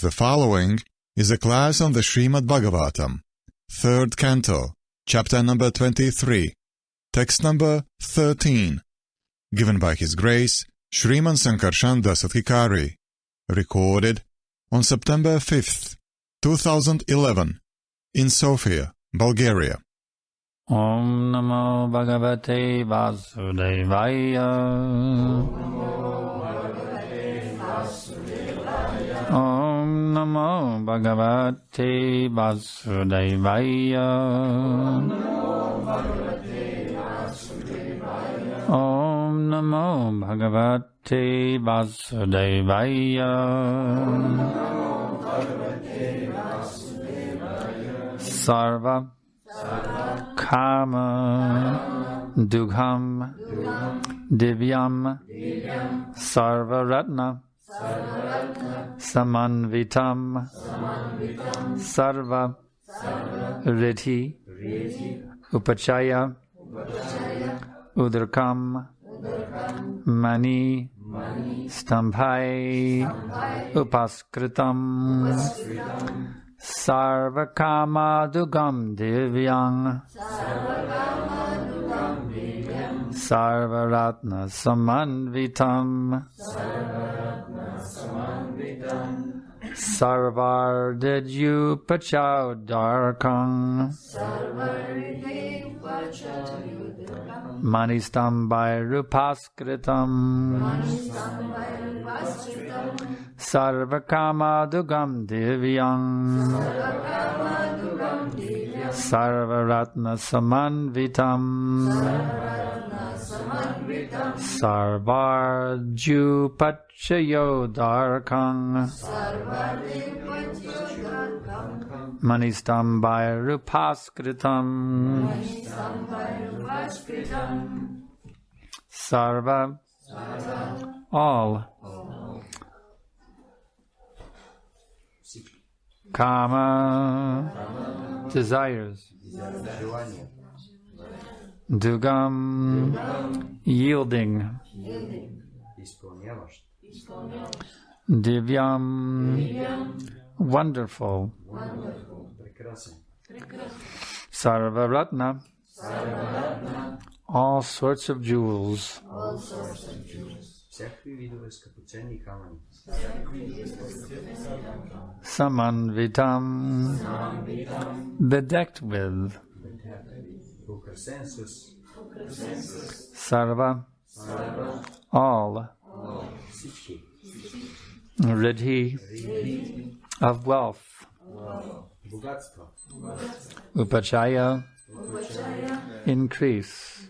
The following is a class on the Srimad Bhagavatam, 3rd Canto, Chapter number 23, Text number 13, given by His Grace, Shriman Sankarshan Das Adhikari, recorded on September 5th, 2011, in Sofia, Bulgaria. Om Namo Bhagavate Vasudevaya. Om Namo Bhagavate Vasudevaya. Om Namo Bhagavate Vasudevaya. Sarva Kama Dugham Divyam Sarvaratna Samanvitam Sarva Riddhi Upachaya Udarkam Mani Stambhai Upaskritam Sarvakama Dugam Divyang Sarvaratna Samanvitam Sarvardidyu Pachaudarkang Manistambai Rupaskritam Sarvakama Dugam Divyang Sarvaratna Samanvitam Sarvarju Pachayodarkang Manistambai Rupaskritam Sarva all Kama desires Dugam yielding Divyam wonderful Sarvaratna all sorts of jewels Samanvitam bedecked with Sarva all Riddhi of wealth Upachaya increase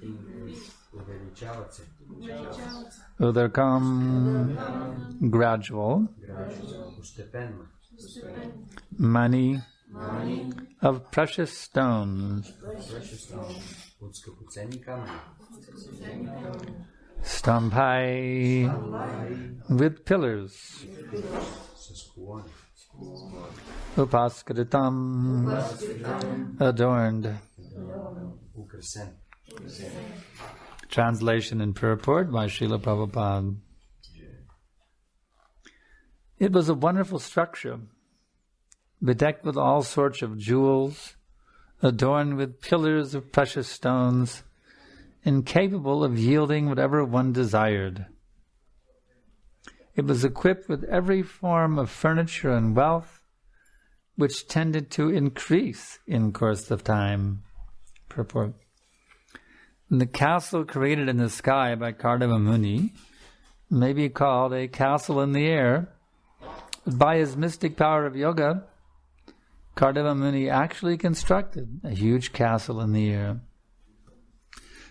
Udarkam gradual Mani of precious stones Stambhai with pillars Upaskritam adorned. Translation and purport by Srila Prabhupada. It was a wonderful structure, bedecked with all sorts of jewels, adorned with pillars of precious stones, and capable of yielding whatever one desired. It was equipped with every form of furniture and wealth, which tended to increase in course of time. Purport. The castle created in the sky by Kardama Muni may be called a castle in the air. By his mystic power of yoga, Kardama Muni actually constructed a huge castle in the air.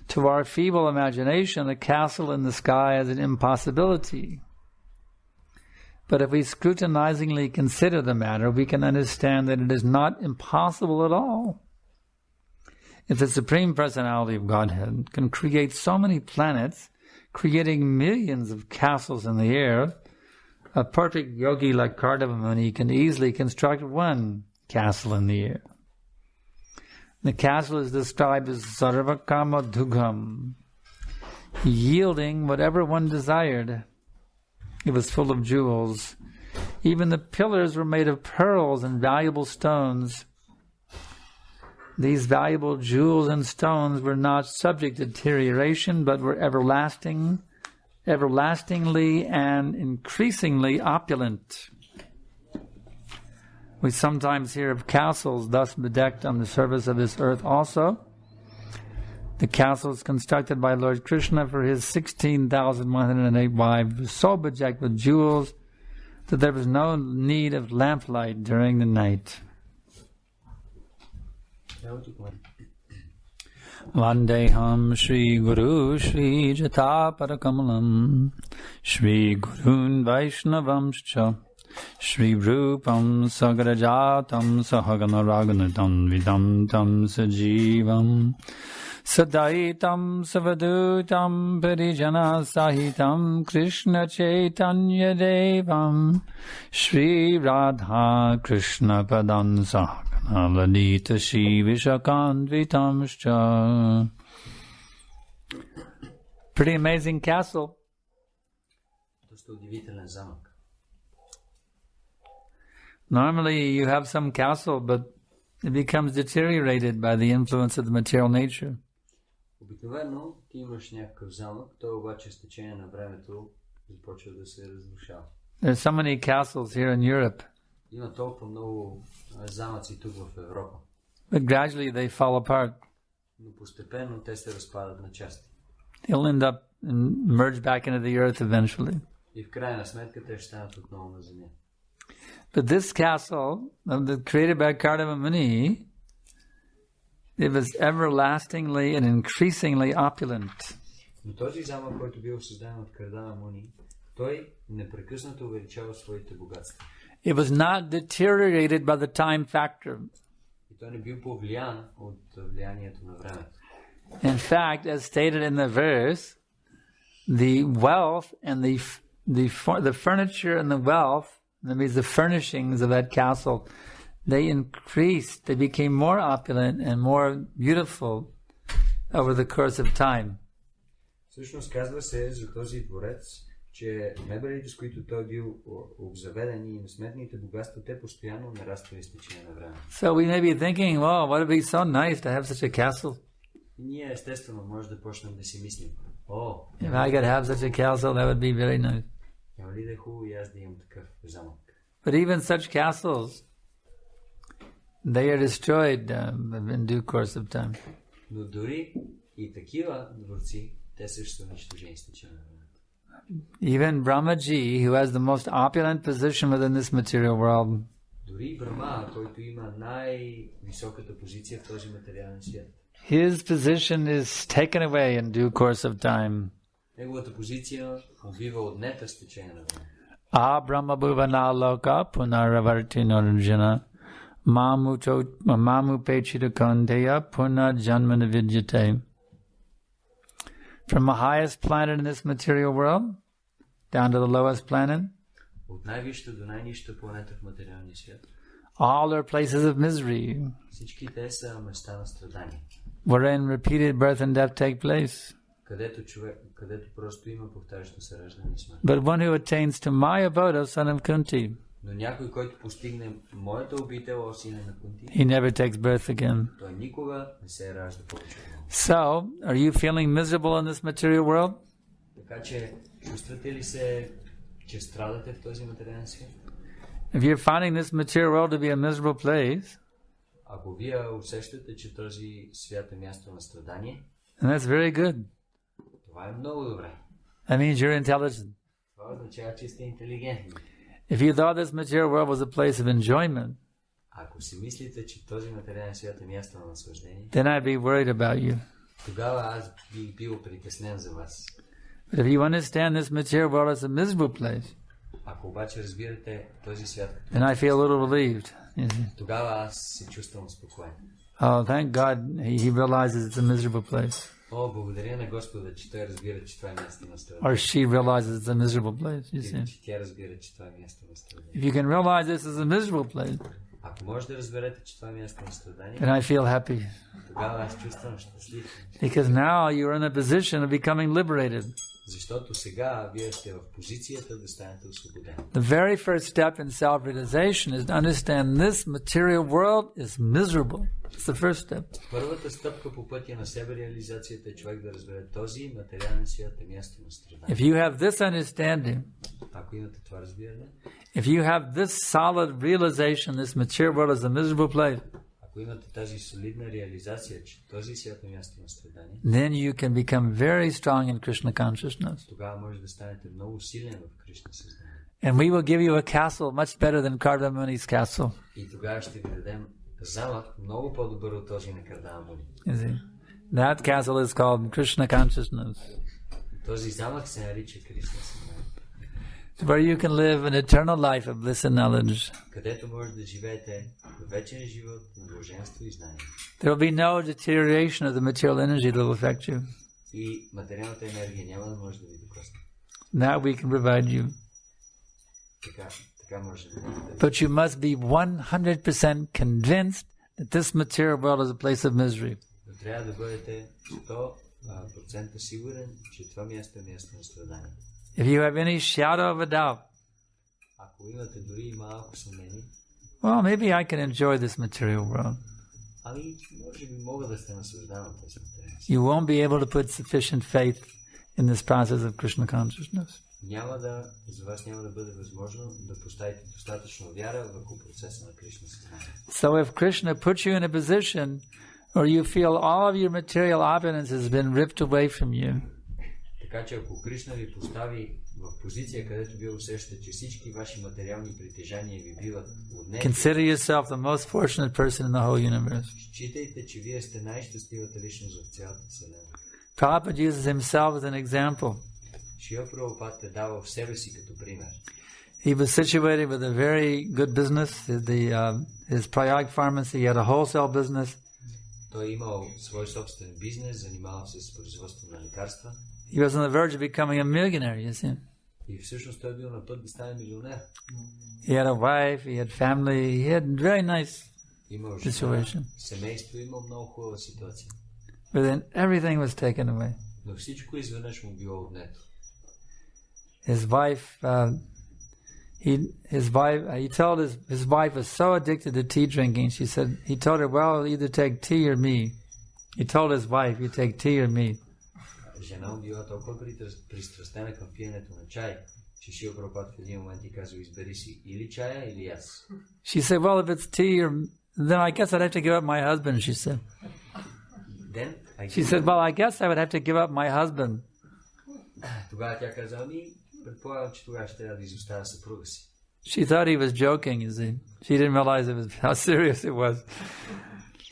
To our feeble imagination, a castle in the sky is an impossibility. But if we scrutinizingly consider the matter, we can understand that it is not impossible at all. If the Supreme Personality of Godhead can create so many planets, creating millions of castles in the air, a perfect yogi like Kardama Muni can easily construct one castle in the air. The castle is described as Sarvakama Dugham, yielding whatever one desired. It was full of jewels, Even the pillars were made of pearls and valuable stones. These valuable jewels and stones were not subject to deterioration, but were everlastingly and increasingly opulent. We sometimes hear of castles thus bedecked on the surface of this earth also. The castles constructed by Lord Krishna for his 16,108 wives were so bedecked with jewels that there was no need of lamplight during the night. Vandeham Shri Guru Shri Jata Parakamalam Shri Gurun Vaishnavamscha Shri Rupam Sagarajatam Sahagana Raghunatam Vidam Tam Sajivam Sadaitam Savadutam Parijana Sahitam Krishna Chaitanya Devam Shri Radha Krishna Padan Sahagana Lalita Shri Vishakandvitamscha. Pretty amazing castle. Normally you have some castle, but it becomes deteriorated by the influence of the material nature. Обикновено ти имаш някакъв замък, той обаче с течение на времето започва да се разрушава. There's so many castles here in Europe. Има толкова много замъци тук в Европа. But gradually they fall apart. Но постепенно те се разпадат на части. They'll end up and merge back into the earth eventually. И в крайна сметка те ще станат отново на земя. But this castle, created by Kardama Muni, it was everlastingly and increasingly opulent. Но този замък, който бил създаден от Кардама Муни, той непрекъснато увеличава своите богатства. It was not deteriorated by the time factor. И той не бил повлиян от влиянието на времето. In fact, as stated in the verse, the wealth and the furniture and the wealth, that means the furnishings of that castle, they increased, they became more opulent and more beautiful over the course of time. Всъщност казва се за този дворец, че мебелите, с които той бил обзаведен и несметните богатства, те постоянно нараствали с течение на време. So we may be thinking, wow, would it be so nice to have such a castle? И ние естествено може да почнем да си мислим, if I could have such a castle, that would be very nice. Няма ли да е хубаво и аз да имам такъв замък? But even such castles, they are destroyed in due course of time. Но дори и такива дворци, те също са унищожени с течение на времето. Even Brahmaji, who has the most opulent position within this material world, дори Брахма, който има най-високата позиция в този материален свят, his position is taken away in due course of time. Неговата позиция бива отнета с течение на време. Brahma bhuvana loka punaravarti narjana mamu pechita kandeya puna janmana vidyate. From the highest planet in this material world down to the lowest planet, от най-висшата до най-нисшата планета в материалния свят, all are places of misery, всички те са места на страдание, wherein repeated birth and death take place. където просто има повтарящо се раждане и смърт. But one who attains to my abode, son of Kunti, но някой, който постигне моята обител, сина на Кунти, he never takes birth again. той никога не се ражда повече. So, are you feeling miserable in this material world? Така че, чувствате ли се, че страдате в този материален свят? If you're finding this material world to be a miserable place, ако вие усещате, че този свят е място на страдание, and that's very good. Това е много добре. That means you're intelligent. Това означава, че сте интелигентни. If you thought this material world was a place of enjoyment, ако си мислите, че този материален свят е място на наслаждение, then I'd be worried about you. тогава аз бих бил притеснен за вас. But if you understand this material world as a miserable place, ако обаче разбирате този свят, then I feel a little relieved. тогава аз се чувствам спокоен. Oh, thank God he realizes it's a miserable place. Благодаря на Господа, че той разбира, че това е място на страдание. Or she realizes it's a miserable place. You see? Че тя разбира, че това е място на страдание. If you can realize this is a miserable place, ако може да разберете, че това е място на страдание, then I feel happy. тогава аз чувствам щастлив. Because now you are in a position of becoming liberated. Защото сега вие сте в позицията да станете освободени. The very first step in self-realization is to understand this material world is miserable. It's the first step. Първата стъпка по пътя на себе-реализацията е човек да разбере този материален свят е място на страдание. If you have this understanding, Ако имате това разбиране, if you have this solid realization, this material world is a miserable place, ако имате тази солидна реализация, че този свят е място на страдание, then you can become very strong in Krishna consciousness. тогава може да станете много силен в Кришна съзнание. And we will give you a castle much better than Karda Muni's castle. И тогава ще ви дадем замък много по-добър от този на Кардама Муни. You see? That castle is called Krishna consciousness, Този замък се нарича Кришна съзнание, where you can live an eternal life of bliss and knowledge. където може да живеете вечен живот на блаженство и знание. There will be no deterioration of the material energy that will affect you. И материалната енергия няма да може да ви докосне. That we can provide you. Така може да бъде. But you must be 100% convinced that this material world is a place of misery. Но трябва да бъдете 100% сигурен, че това място е място на страдание. If you have any shadow of a doubt, Ако имате дори и малко съмнение, well, maybe I can enjoy this material world. ами може би мога да се наслаждавам тази материал. You won't be able to put sufficient faith in this process of Krishna consciousness. За вас няма да бъде възможно да поставите достатъчно вяра върху процеса на Кришна съзнание. So if Krishna puts you in a position where you feel all of your material opulence has been ripped away from you, Така че ако Кришна ви постави в позиция, където вие усещате, че всички ваши материални притежания ви биват отнети, consider yourself the most fortunate person in the whole universe. считайте, че вие сте най-щастливата личност в цялата вселена. Prabhupada uses himself as an example. Шрила Прабхупад е давал в себе си като пример. He was situated with a very good business. His Prayag pharmacy, he had a wholesale business. Той е имал свой собствен бизнес, занимавал се с производство на лекарства. He was on the verge of becoming a millionaire, you see. И всъщност той бил на път да стане милионер. He had a wife, he had family, he had very nice Имал situation. семейство, имал много хубава ситуация. But then everything was taken away. Но всичко изведнъж му било отнето. His wife, he told his wife was so addicted to tea drinking. He told her, well, either take tea or me. He told his wife, you take tea or me. Жена му била толкова пристрастена към пиенето на чай, че Шрила Прабхупад в един момент и казва, избери си или чая, или аз. She said, well, if it's tea, then I guess I'd have to give up my husband, she said. She said, well, I guess I would have to give up my husband. Тогава тя каза, ами, предполагам, че тогава ще трябва да изоставя съпруга си. She thought he was joking, you see. She didn't realize how serious it was.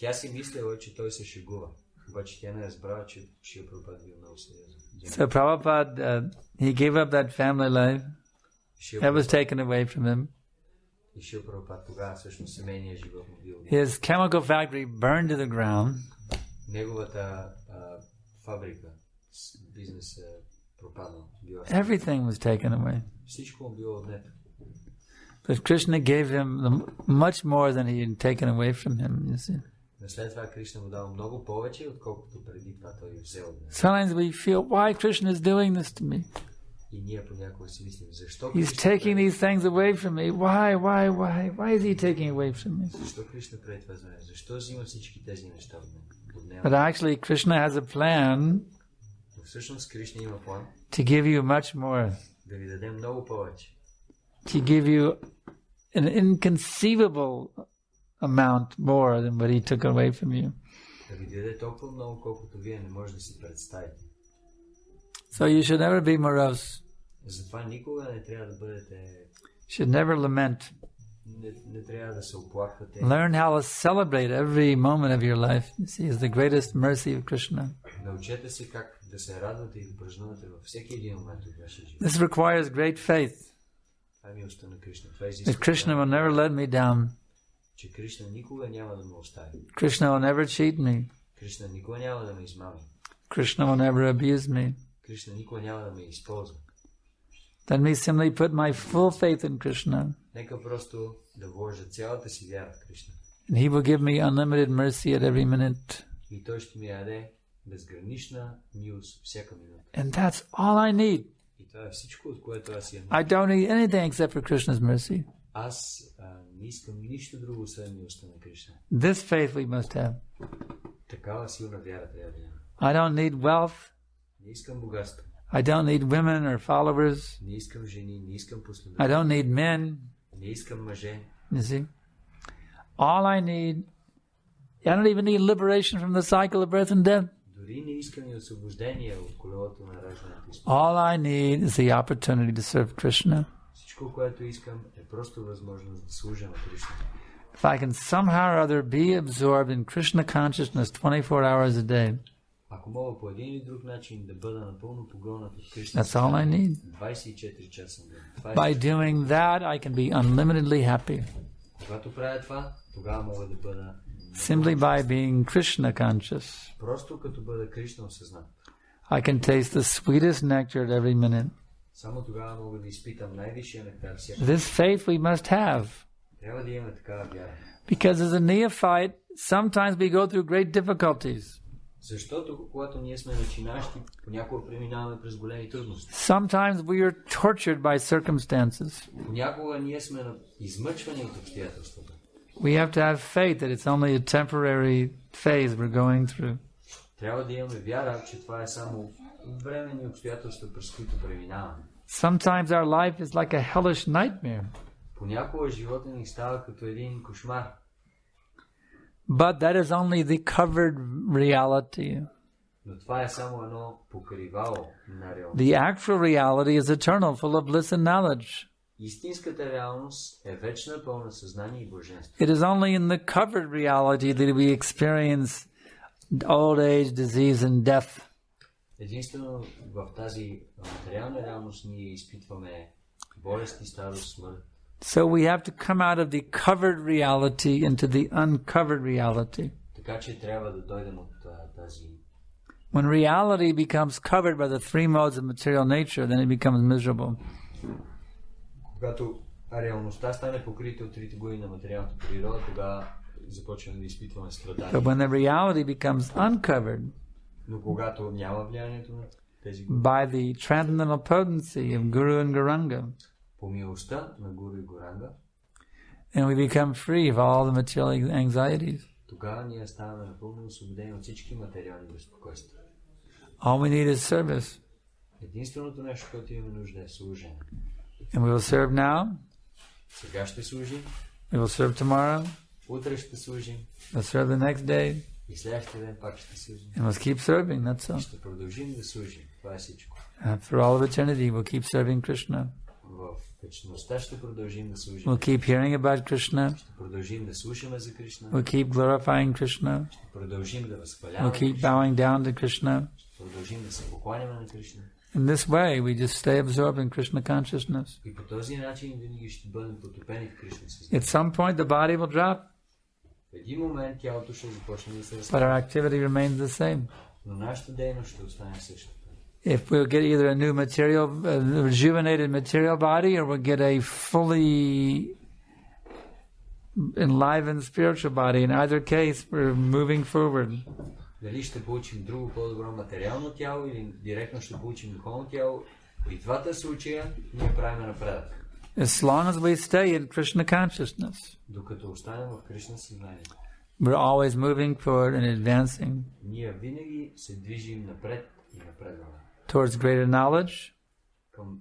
Тя си мислела, че той се шегува. Обаче тя не разбрала, че Шрила Прабхупад бил много сериозен. So Prabhupada, he gave up that family life. That was taken away from him. И Шрила Прабхупад тогава всъщност семейния живот му бил. His chemical factory burned to the ground. Неговата фабрика, бизнес е пропаднал. Everything was taken away. Всичко му било отнето. But Krishna gave him much more than he had taken away from him, you see. След това Кришна му дал много повече, отколкото преди това той взел от него. Sometimes we feel, why Krishna is doing this to me? И ние понякога си мислим, защо He's taking these things away from me. Why is he taking away from me? Защо Кришна прави това за мен? Защо взима всички тези неща от мен? But actually, Krishna has a plan всъщност Кришна има план to give you much more. Да ви даде много повече. To give you an inconceivable amount more than what he took away from you. Да ви даде толкова много, колкото вие не можете да си представите. So you should never be morose. Затова никога не трябва да бъдете. Should never lament. Не трябва да се оплаквате. Learn how to celebrate every moment of your life. You see, is the greatest mercy of Krishna. Научете се как да се радвате и да празнувате във всеки един момент от вашия живот. This requires great faith. Това е милостта на Кришна. Това That Krishna will never let me down. Че Кришна никога няма да ме остави. Krishna will never cheat me. Кришна никога няма да ме измами. Krishna will never abuse me. Кришна никога няма да ме използва. Let me simply put my full faith in Krishna. Нека просто да вложа цялата си вяра в Кришна. And he will give me unlimited mercy at every minute. И той ще ми даде безгранична милост всяка минута. And that's all I need. И това е всичко, от което аз имам. I don't need anything except for Krishna's mercy. Аз не искам нищо друго, освен милостта на Кришна. This faith we must have. Такава силна вяра трябва да имам. I don't need wealth. Не искам богатство. I don't need women or followers. Не искам жени, не искам последователи. I don't need men. Не искам мъже. You see? All I need, I don't even need liberation from the cycle of birth and death. Дори не искам и освобождение от колелото на раждането. All I need is the opportunity to serve Krishna. Всичко, което искам, е просто възможност да служа на Кришна. If I can somehow or other be absorbed in Krishna consciousness 24 hours a day, Ако мога по един или друг начин да бъда напълно погълнат от Кришна, that's all I need. 24 часа на ден. By doing that, I can be unlimitedly happy. Когато правя това, тогава мога да бъда Simply by being Krishna conscious. просто като бъда Кришна осъзнат. I can taste the sweetest nectar at every minute. Само тогава мога да изпитам най-висшия нектар всяка. This faith we must have. Трябва да имаме такава вяра. Because as a neophyte, sometimes we go through great difficulties. Защото когато ние сме начинащи, понякога преминаваме през големи трудности. Sometimes we are tortured by circumstances. Понякога ние сме измъчвани от обстоятелствата. We have to have faith that it's only a temporary phase we're going through. Трябва да имаме вяра, че това е само временни обстоятелства, през които преминаваме. Sometimes our life is like a hellish nightmare. Понякога живота ни става като един кошмар. But that is only the covered reality. Но това е само едно покривало на реалност. The actual reality is eternal, full of bliss and knowledge. Истинската реалност е вечна, пълна съзнание и блаженство. It is only in the covered reality that we experience old age, disease and death. Единствено в тази материална реалност ние изпитваме болести, старост, смърт. So we have to come out of the covered reality into the uncovered reality. Така че трябва да дойдем от тази. When reality becomes covered by the three modes of material nature, then it becomes miserable. Когато реалността стане покрита от трите глави на материалната природа, тогава започваме да изпитваме страдание. But when the reality becomes uncovered Но когато няма влиянието на тези глави, by the transcendental potency of Guru and Gauranga, по милостта на Гуру и Горанга, and we become free of all the material anxieties. тогава ние ставаме напълно освободени от всички материални безпокойства. All we need is service. Единственото нещо, което имаме нужда, е служене. And we will serve now, Сега ще служим, we will serve tomorrow, утре ще служим, we'll serve the next day, и следващия ден пак ще служим. and we'll keep serving, that's all. Ще продължим да служим. Това е всичко. Through all of eternity, we'll keep serving Krishna. В вечността ще продължим да служим. We'll keep hearing about Krishna. Ще продължим да слушаме за Кришна. We'll keep glorifying Krishna. Ще продължим да възхваляваме. We'll keep bowing down to Krishna. Ще продължим да се покланяме на Кришна. In this way, we just stay absorbed in Krishna consciousness. И по този начин винаги ще бъдем потопени в Кришна съзнание. At some point, the body will drop, В един момент тялото ще започне да се but разпада. our activity remains the same. Но нашата дейност ще остане същата. If we'll get either a new material, rejuvenated material body, or we'll get a fully enlivened spiritual body. In either case, we're moving forward. Дали ще получим друго по-добро материално тяло или директно ще получим духовно тяло, в двата случая ние правим напредък. As long as we stay in Krishna consciousness, Докато останем в Кришна съзнание, we're always moving forward and advancing ние винаги се движим напред и напредваме. towards greater knowledge, Към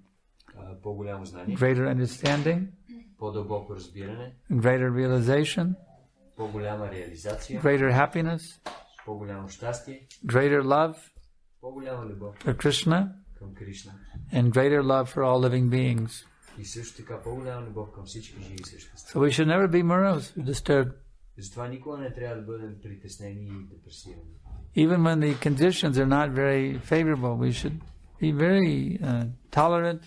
по-голямо знание, greater understanding, по-дълбоко разбиране, greater realization, по-голяма реализация, greater happiness, по-голямо щастие, greater love по-голяма любов for Krishna, към Кришна and greater love for all living beings. и също така по-голяма любов към всички живи същества. So we should never be morose or disturbed. Затова никога не трябва да бъдем притеснени и депресирани. Even when the conditions are not very favorable, we should be very tolerant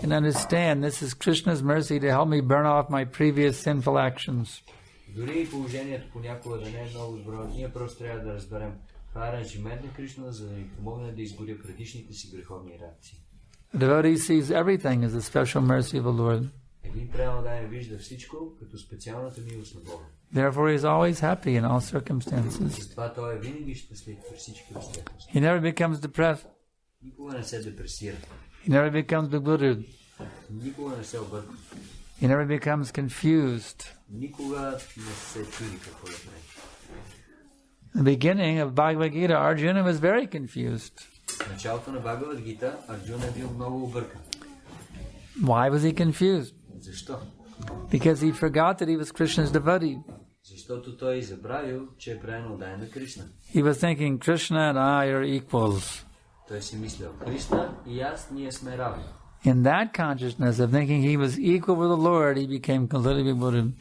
and understand this is Krishna's mercy to help me burn off my previous sinful actions. Дори и положението понякога да не е много добро, ние просто трябва да разберем това е аранжимент на Кришна, за да ни помогне да изгоря предишните си греховни реакции. The devotee sees everything as a special mercy of the Lord. Един преданен вижда всичко като специалната милост на Бога. Therefore, he is always happy in all circumstances. Затова той е винаги щастлив при всички обстоятелства. He never becomes depressed. Никога не се депресира. He never becomes bewildered. Никога не се обърка. He never becomes confused. Никога не се чуди какво да прави. In the beginning of Bhagavad Gita, Arjuna was very confused. В началото на Бхагавад Гита Арджуна е бил много объркан. Why was he confused? Защо? Because he forgot that he was Krishna's devotee. Защото той забравил, че е предан отдаен на Кришна. He was thinking, Krishna and I are equals. Той си мислял, Кришна и аз, ние сме равни. In that consciousness of thinking he was equal with the Lord, he became completely bewildered.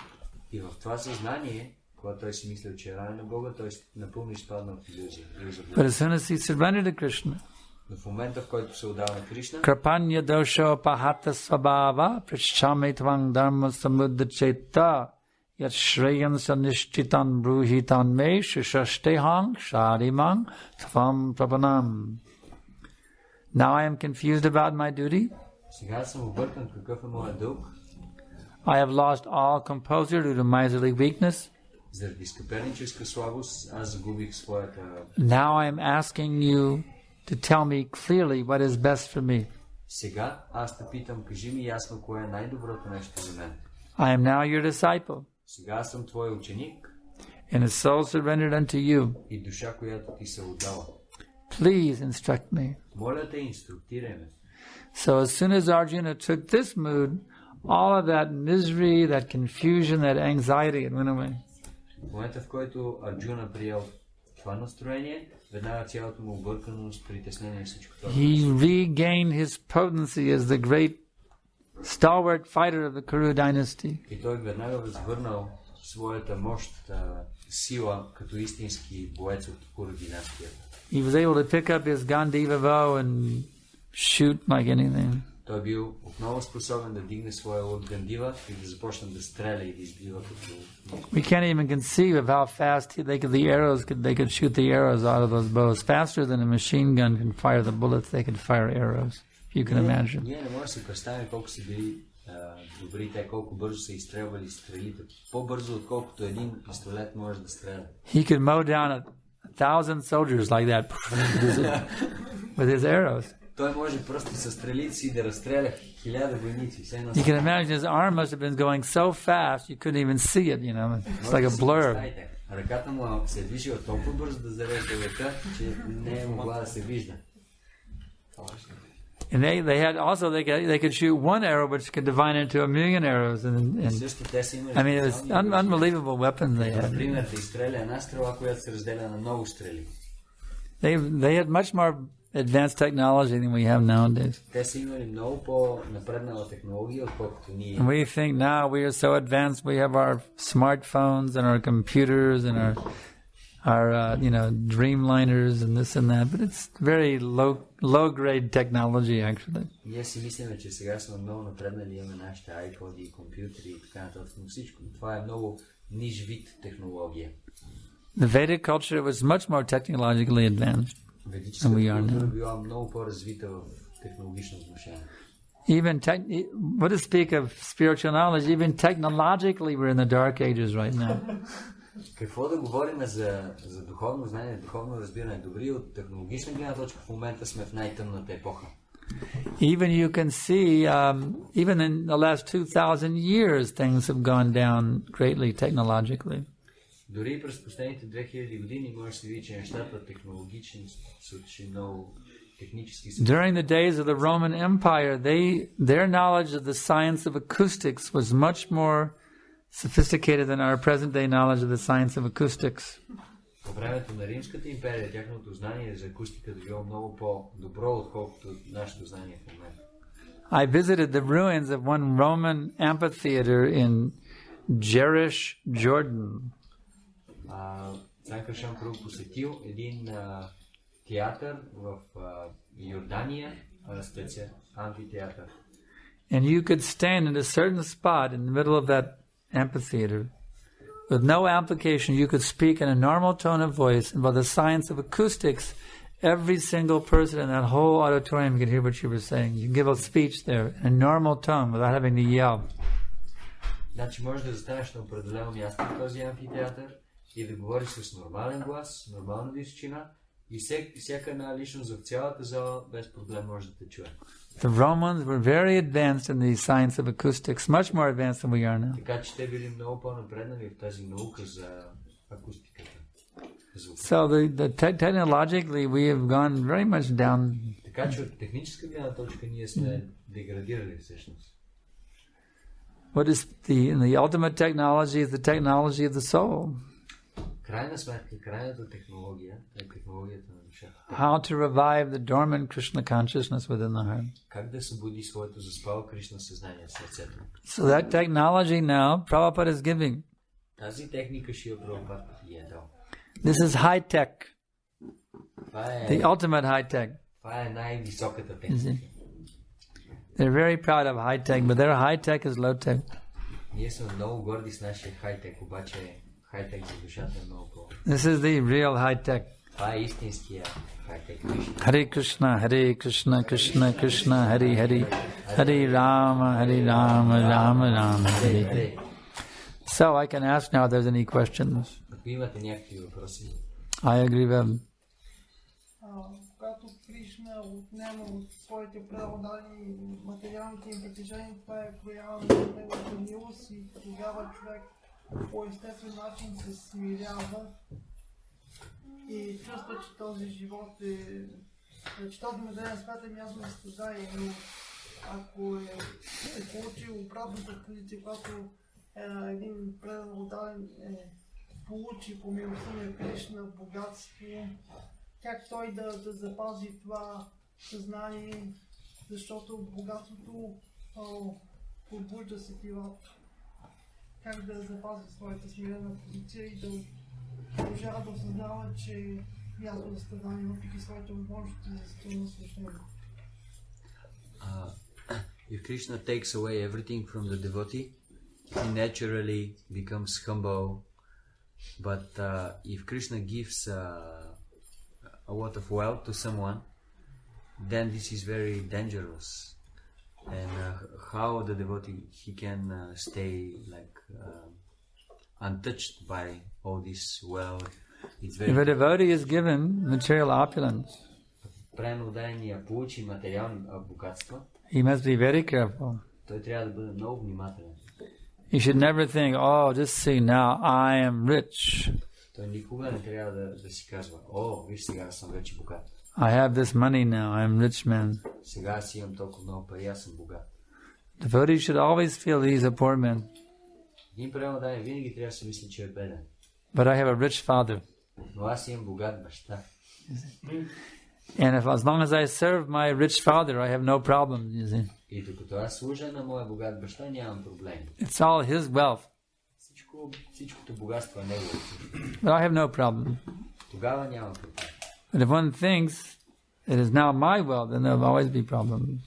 И в това съзнание, когато той си мислял, че е равен на Бога, той напълно изпаднал в илюзия. But as soon as he surrendered to Krishna, Но в момента, в който се отдава на Кришна, Krapanya dosho pahata svabhava prishchame tvang dharma samudacheta yat shreyan sanishchitan bruhitan me shishashtehang sharimang tvam prapanam. Now I am confused about my duty. сега съм объркан какъв е моят дълг. I have lost all composure due to miserly weakness. Заради скъперническа слабост, аз загубих своята... Now I am asking you to tell me clearly what is best for me. Сега аз те питам, кажи ми ясно кое е най-доброто нещо за мен. I am now your disciple, Сега аз съм твой ученик and a soul surrendered unto you. и душа, която ти се отдала. Please instruct me. Моля те, инструктирай ме. So as soon as Arjuna took this mood, all of that misery, that confusion, that anxiety, it went away. В момента, в който Арджуна приел това настроение, веднага цялото му обърканост, притеснение и всичко това. He regained his potency as the great stalwart fighter of the Kuru dynasty. И той веднага възвърнал своята мощ, сила, като истински боец от Куру династията. He was able to pick up his Gandiva bow and shoot like anything. Той бил отново способен да дигне своя лук Гандива и да започне да стреля и да избива като... We can't even conceive of how fast they could shoot the arrows out of those bows. Faster than a machine gun can fire the bullets, they could fire arrows. If you can imagine. Ние не можем да си представим колко са били добри те, колко бързо са изстрелвали стрелите. По-бързо, отколкото един пистолет може да стреля. He could mow down 1,000 soldiers like that with his arrows. Той може просто със стрелите си да разстреля 1000 войници. You can imagine his arm must have been going so fast you couldn't even see it, you know. It's like a blur. Ръката му се е движила толкова бързо да зарежда лъка, че не е могла да се вижда. And they could shoot one arrow which could divide into 1,000,000 arrows. And I mean, it was unbelievable weapons they had. Например, да изстреля една стрела, която се разделя на много стрели. They had much more advanced technology than we have nowadays. Те са имали много по-напреднала технология, отколкото ние. And we think now we are so advanced. We have our smartphones and our computers and our Dreamliners and this and that, but it's very low grade technology actually. Ние си мислиме, че сега сме много напреднали, имаме нашите iPod и компютри и така нататък, но всичко това е много ниж вид технология. The Vedic culture was much more technologically advanced than we are now. Била много по-развита в технологично отношение. Even what to speak of spiritual knowledge, even technologically we're in the dark ages right now. Какво да говорим за духовно знание, духовно разбиране? Дори от технологична гледна точка в момента сме в най-тъмната епоха. Even you can see, even in the last 2,000 years, things have gone down greatly technologically. Дори през последните 2000 години може да се види, че нещата технологични са много технически. During the days of the Roman Empire, their knowledge of the science of acoustics was much more sophisticated than our present-day knowledge of the science of acoustics. По времето на Римската империя тяхното знание за акустиката било много по-добро, отколкото нашето знание в момента. I visited the ruins of one Roman amphitheater in Jerish, Jordan. Санкаршан посетил един театър в Йордания, амфитеатър. And you could stand in a certain spot in the middle of that amphitheater. With no application, you could speak in a normal tone of voice, and by the science of acoustics, every single person in that whole auditorium could hear what you were saying. You can give a speech there in a normal tone without having to yell. Значи можеш да застанеш на определено място в този амфитеатър и да говориш с нормален глас, нормална височина и всяка една личност в цялата зала без проблем може да те чуе. The Romans were very advanced in the science of acoustics, much more advanced than we are now. Така че те били много по-напреднали в тази наука за акустиката. So technologically we have gone very much down. Така че от техническа гледна точка ние сме деградирали всъщност. What is the ultimate technology is the technology of the soul. Крайна сметка, крайната технология е технологията на душата. How to revive the dormant Krishna consciousness within the heart. Как да събуди своето заспало Кришна съзнание в сърцето. So that technology now, Prabhupada is giving. Тази техника Шрила Прабхупада я е дал. This is high tech. The ultimate high tech. Това е най-високата техника. They're very proud of high tech, but their high tech is low tech. Ние сме много горди с нашия хай-тек, обаче хай-тек за душата е много по. This is the real high tech. Това е истинския хай-тек. Hare Krishna, Hare Krishna, Krishna Krishna, Hare Hare, Hare Rama, Hare Rama, Rama Rama, Hare Hare. So I can ask now if there's any questions. Ако имате някакви въпроси. I agree with them. Когато Кришна отнема от своите преодани материалните им притежения, това е проява на неговата милост и тогава човек по естествен начин се смирява и чувства, че този живот че този материален свят е място за страдание, но ако е получил обратната позиция, когато един преодален получи по милостта на Кришна богатство, как той да запази това съзнание, защото богатството побужда сетивата. Как да запази своята смирена позиция и да продължава да осъзнава, че място за страдание, въпреки своите възможности за силно наслаждение. If Krishna takes away everything from the devotee, he naturally becomes humble. But if Krishna gives a lot of wealth to someone, then this is very dangerous. And how the devotee he can stay like untouched by all this wealth? It's very. If a devotee is given material opulence, Пренодаения получи материални богатства, he must be very careful. той трябва да бъде много внимателен. He should never think, oh, just see now, I am rich. Той никога не трябва да си казва, виж сега съм вече богат. I have this money now, I am rich man. Сега си имам толкова много пари, аз съм богат. Devotee should always feel that he's a poor man. Един пренодаен винаги трябва да се мисли, че е беден. But I have a rich father. Но аз имам богат баща. And as long as I serve my rich father, I have no problem, you see. И докато аз служа на моя богат баща, нямам проблеми. It's all his wealth. Всичкото богатство е негово. But I have no problem. Тогава нямам проблем. But if one thinks it is now my wealth, then there will always be problems.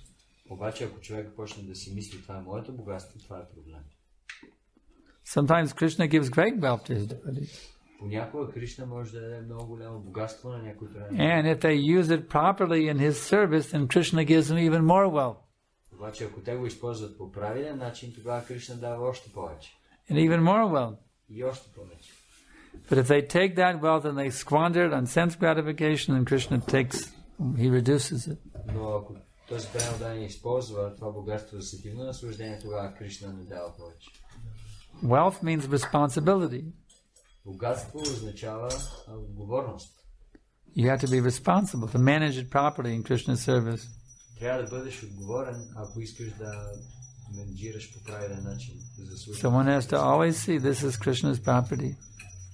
Обаче, ако човек почне да си мисли, това е моето богатство, това е проблем. Sometimes Krishna gives great wealth to his devotees. Понякога Кришна може да даде много голямо богатство на някой преданен. And if they use it properly in his service, then Krishna gives them even more wealth. Обаче, ако те го използват по правилен начин, тогава Кришна дава още повече. And even more wealth. И още повече. But if they take that wealth and they squander it on sense gratification, then Krishna he reduces it. Но ако този преданен използва това богатство за сетивно наслаждение, тогава Кришна не дава повече. Wealth means responsibility. Богатство означава отговорност. You have to be responsible to manage it properly in Krishna's service. Трябва да бъдеш отговорен, ако искаш да менеджираш по правилен начин за служба. So one has to always see this is Krishna's property.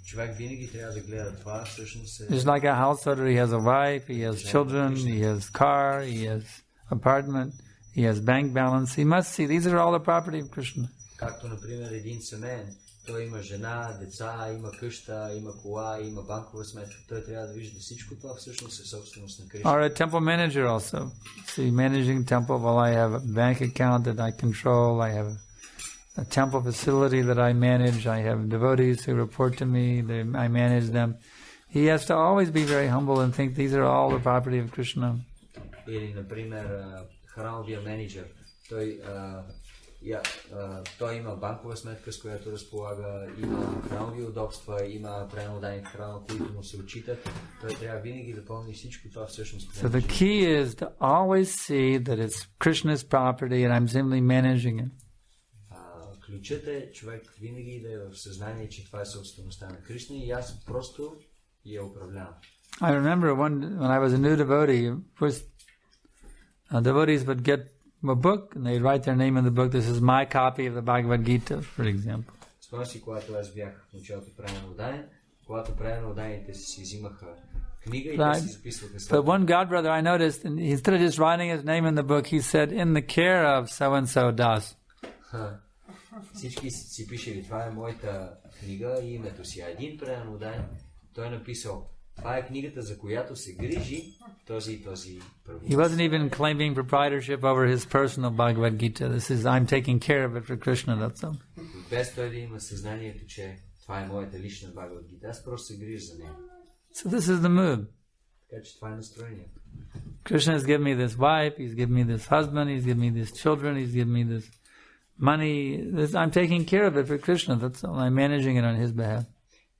Човек винаги трябва да гледа това, всъщност е... It's like a householder, he has a wife, he has children, he has car, he has apartment, he has bank balance. He must see these are all the property of Krishna. Както, например, един семейен, той има жена, деца, има къща, има кола, има банкова сметка. Той трябва да вижда всичко това всъщност е собственост на Кришна. Or a temple manager also. See, managing temple, well, I have a bank account that I control, I have a temple facility that I manage, I have devotees who report to me, I manage them. he has to always be very humble and think these are all the property of Krishna. Или, например, храмовия менеджер. Той има банкова сметка, с която разполага, има храмови удобства, има пренодани в храма, които му се отчитат. Той трябва винаги да помни всичко това всъщност. So the key is to always see that it's Krishna's property and I'm simply managing it. Ключът е човек винаги да е в съзнание, че това е собствеността на Кришна и аз просто я управлявам. I remember when I was a new devotee, first devotees would get a book and they'd write their name in the book. This is my copy of the Bhagavad Gita, for example. Спомням си, когато аз бях в началото правено удание, когато правено уданието си взимаха книга и те си записваха But one god brother I noticed, and instead of just writing his name in the book, he said, in the care of so-and-so Das. Всички си пишели, това е моята книга и името си. А един правено удание, той е написал, това е книгата, за която се грижи този и този правителство. He wasn't even claiming proprietorship over his personal Bhagavad Gita. This is, I'm taking care of it for Krishna, that's all. Без той да има съзнанието, че това е моята лична Bhagavad Gita. Аз просто се грижа за нея. So this is the mood. Така че това е настроението. Krishna has given me this wife, he's given me this husband, he's given me these children, he's given me this money. I'm taking care of it for Krishna, that's all. I'm managing it on his behalf.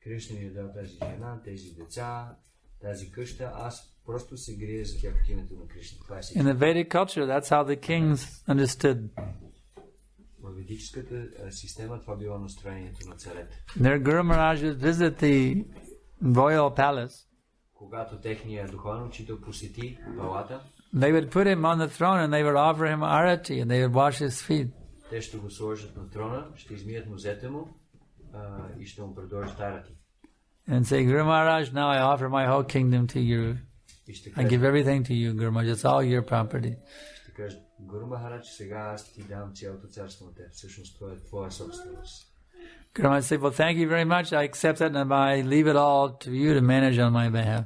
Кришна ми е дал тази жена, тези деца, тази къща, аз просто се грия за тях от името на Кришна. In the Vedic culture, that's how the kings understood. В ведическата система това било настроението на царете. Their Guru Maharajas visit the royal palace. Когато техният духовен учител посети палата, they would put him on the throne and they would offer him arati and they would wash his feet. Те ще го сложат на трона, ще измият нозете му и ще му предложат арати. And say, Guru Maharaj, now I offer my whole kingdom to you. I give everything to you, Guru Maharaj. It's all your property. Ще кажат, Гуру Махарадж, сега аз ти дам цялото царство на теб. Всъщност това е твоя собственост. Guru Maharaj say, well, thank you very much. I accept it and I leave it all to you to manage on my behalf.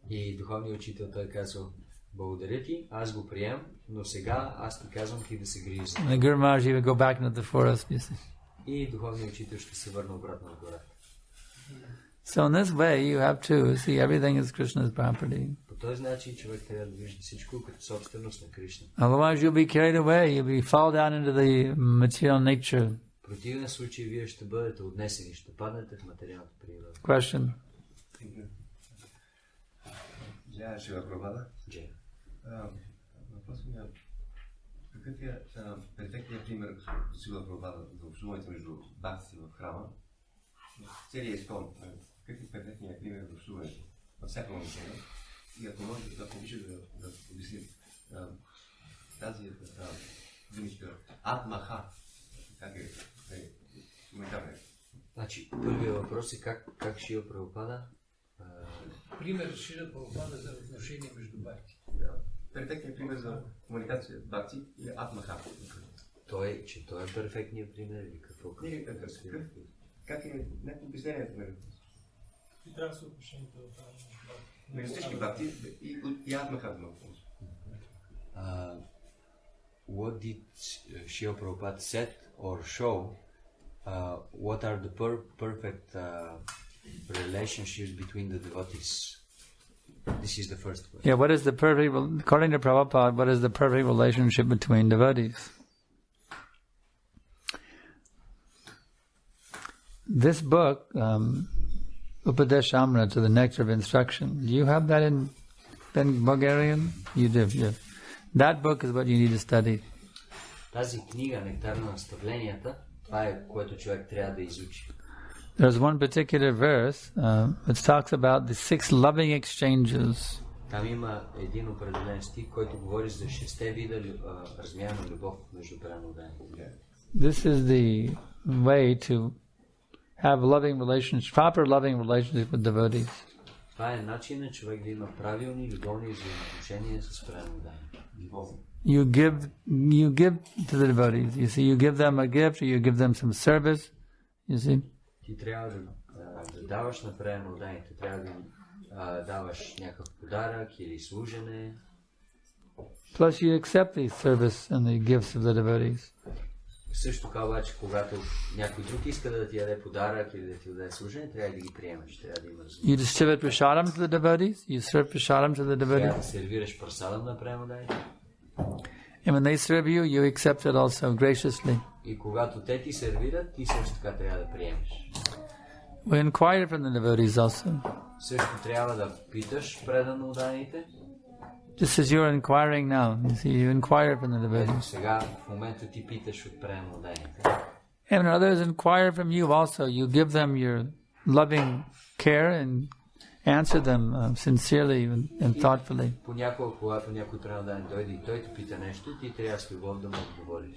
И духовният учител той казал, благодаря ти, аз го приемам, но сега аз ти казвам ти да се грижиш за мен. Guru Maharaj would go back into the forest, you see. И духовният учител ще се върне обратно в гората. So in this way you have to see everything is Krishna's property. По този начин човек трябва да вижда всичко като собственост на Кришна. Otherwise you'll be carried away, you'll be fall down into the material nature. В противен случай вие ще бъдете отнесени, ще паднете в материалната природа. Question. Джая Шива Прабхупада. Джая. Въпросът ми е, какъв е перфектният пример Шива Прабхупада за общуването между бхактите в храма? Целият изкон. Какъв е перфектният пример за общуването във всяко момичение? И ако може да обича да обясним тази думичка Атмаха, как е коментарът? Значи, първият въпрос е как Шива Прабхупада пример Шила Прабхупада за отношение между бхакти. Перфектният пример за комуникация бхакти е Атмаха. Той е перфектният пример или какво? Как е някакво обяснението на и трябва да се отношението между всички бхакти и Атмаха. What did Srila Prabhupada said or show? What are the perfect relationships between the devotees? This is the first question. Yeah, what is the perfect, according to Prabhupada, what is the perfect relationship between devotees? This book, Upadeshamra, to the Nectar of Instruction, do you have that in Bulgarian? You do, yeah. That book is what you need to study. Тази книга, Нектар на наставленията, това е което човек трябва да изучи. There's one particular verse which talks about the 6 loving exchanges. Там има един определен стих, който говори за 6 вида размяна на любов между преданодани. This is the way to have loving relationships, proper loving relationships with devotees. Това е начинът човек да има правилни любовни взаимоотношения с преданодани. You give to the devotees. You see, you give them a gift, or you give them some service. You see. Ти трябва да даваш на преданоданите, трябва да даваш някакъв подарък или служене. Plus, you accept the service and the gifts of the devotees. Също така обаче, когато някой друг иска да ти даде подарък или да ти даде служение, трябва да ги приемеш, трябва да има You distribute prasadam to the devotees. You serve prasadam to the трябва devotees. да сервираш прасадам на преемоданите. And when they serve you, you accept it also graciously. И когато те ти сервират, ти също така трябва да приемеш. We inquire from the devotees also. Също трябва да питаш преданно уданите. Just as you're inquiring now, you see, you inquire from the devotees. Сега в момента ти питаш от преданно уданите. And when others inquire from you also, you give them your loving care and answer them sincerely and thoughtfully. Понякога, когато някой преданно дойде и той те пита нещо, ти трябва с любов да му отговориш.